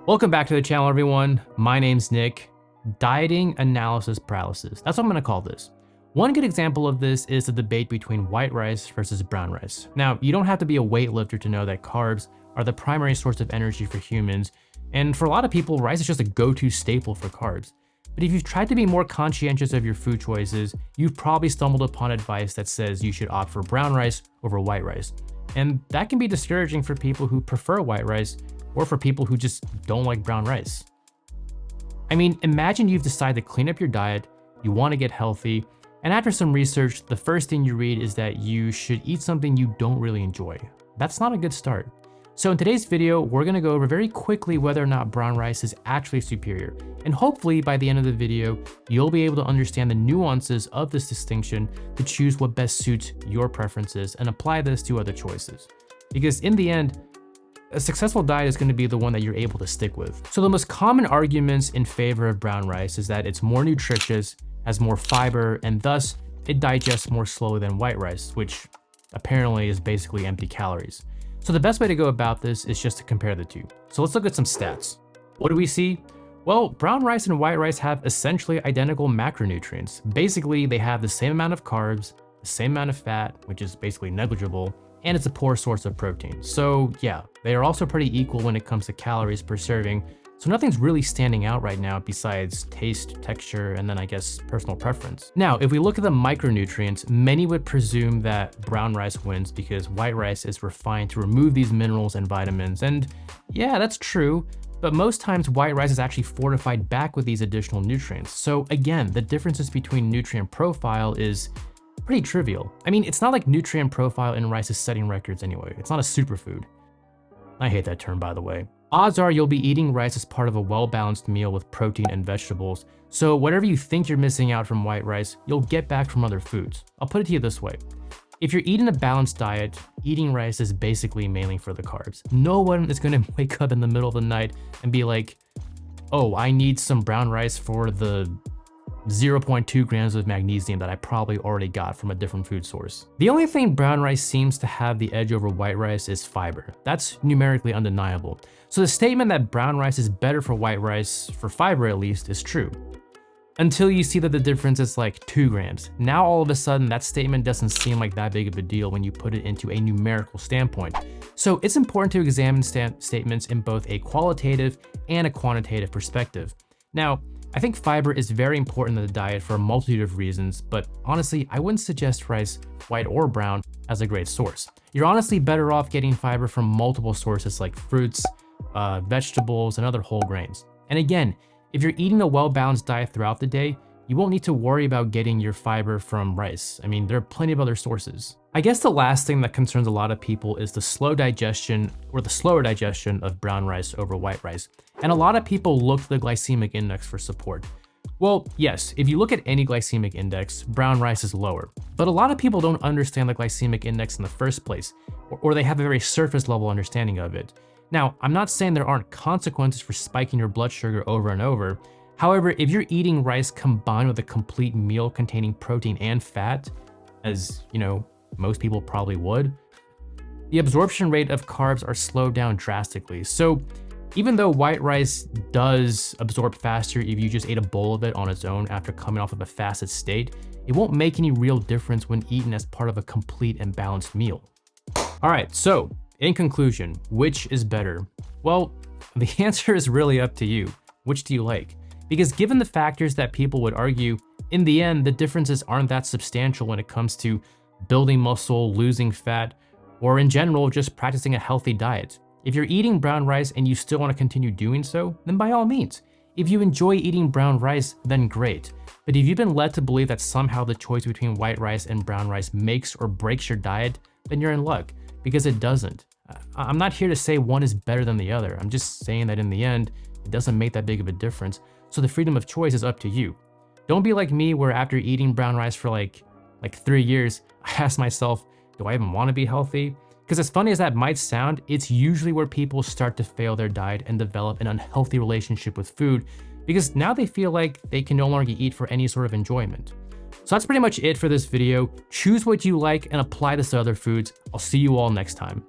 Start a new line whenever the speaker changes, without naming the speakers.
Welcome back to the channel, everyone. My name's Nick. Dieting analysis paralysis. That's what I'm gonna call this. One good example of this is the debate between white rice versus brown rice. Now, you don't have to be a weightlifter to know that carbs are the primary source of energy for humans. And for a lot of people, rice is just a go-to staple for carbs. But if you've tried to be more conscientious of your food choices, you've probably stumbled upon advice that says you should opt for brown rice over white rice. And that can be discouraging for people who prefer white rice or for people who just don't like brown rice. I mean, imagine you've decided to clean up your diet, you want to get healthy, and after some research, the first thing you read is that you should eat something you don't really enjoy. That's not a good start. So in today's video, we're gonna go over very quickly whether or not brown rice is actually superior. And hopefully by the end of the video, you'll be able to understand the nuances of this distinction to choose what best suits your preferences and apply this to other choices. Because in the end, a successful diet is gonna be the one that you're able to stick with. So the most common arguments in favor of brown rice is that it's more nutritious, has more fiber, and thus it digests more slowly than white rice, which apparently is basically empty calories. So the best way to go about this is just to compare the two. So let's look at some stats. What do we see? Well, brown rice and white rice have essentially identical macronutrients. Basically, they have the same amount of carbs, the same amount of fat, which is basically negligible, and it's a poor source of protein. So yeah, they are also pretty equal when it comes to calories per serving. So nothing's really standing out right now besides taste, texture, and then I guess personal preference. Now, if we look at the micronutrients, many would presume that brown rice wins because white rice is refined to remove these minerals and vitamins. And yeah, that's true, but most times white rice is actually fortified back with these additional nutrients. So again, the differences between nutrient profile is pretty trivial. I mean, it's not like nutrient profile in rice is setting records anyway. It's not a superfood. I hate that term, by the way. Odds are you'll be eating rice as part of a well-balanced meal with protein and vegetables. So whatever you think you're missing out from white rice, you'll get back from other foods. I'll put it to you this way. If you're eating a balanced diet, eating rice is basically mainly for the carbs. No one is gonna wake up in the middle of the night and be like, oh, I need some brown rice for the 0.2 grams of magnesium that I probably already got from a different food source. The only thing brown rice seems to have the edge over white rice is fiber. That's numerically undeniable. So the statement that brown rice is better for white rice, for fiber at least, is true. Until you see that the difference is like 2 grams. Now all of a sudden that statement doesn't seem like that big of a deal when you put it into a numerical standpoint. So it's important to examine statements in both a qualitative and a quantitative perspective. Now, I think fiber is very important in the diet for a multitude of reasons, but honestly, I wouldn't suggest rice, white or brown, as a great source. You're honestly better off getting fiber from multiple sources like fruits, vegetables, and other whole grains. And again, if you're eating a well-balanced diet throughout the day, you won't need to worry about getting your fiber from rice. I mean, there are plenty of other sources. I guess the last thing that concerns a lot of people is the slower digestion of brown rice over white rice. And a lot of people look to the glycemic index for support. Well, yes, if you look at any glycemic index, brown rice is lower. But a lot of people don't understand the glycemic index in the first place, or they have a very surface level understanding of it. Now, I'm not saying there aren't consequences for spiking your blood sugar over and over. However, if you're eating rice combined with a complete meal containing protein and fat, as you know, most people probably would, the absorption rate of carbs are slowed down drastically. So even though white rice does absorb faster if you just ate a bowl of it on its own after coming off of a fasted state, it won't make any real difference when eaten as part of a complete and balanced meal. All right, so in conclusion, which is better? Well, the answer is really up to you. Which do you like? Because given the factors that people would argue, in the end, the differences aren't that substantial when it comes to building muscle, losing fat, or in general, just practicing a healthy diet. If you're eating brown rice and you still want to continue doing so, then by all means. If you enjoy eating brown rice, then great. But if you've been led to believe that somehow the choice between white rice and brown rice makes or breaks your diet, then you're in luck, because it doesn't. I'm not here to say one is better than the other. I'm just saying that in the end, it doesn't make that big of a difference. So the freedom of choice is up to you. Don't be like me where after eating brown rice for like 3 years, I asked myself, do I even want to be healthy? Because as funny as that might sound, it's usually where people start to fail their diet and develop an unhealthy relationship with food because now they feel like they can no longer eat for any sort of enjoyment. So that's pretty much it for this video. Choose what you like and apply this to other foods. I'll see you all next time.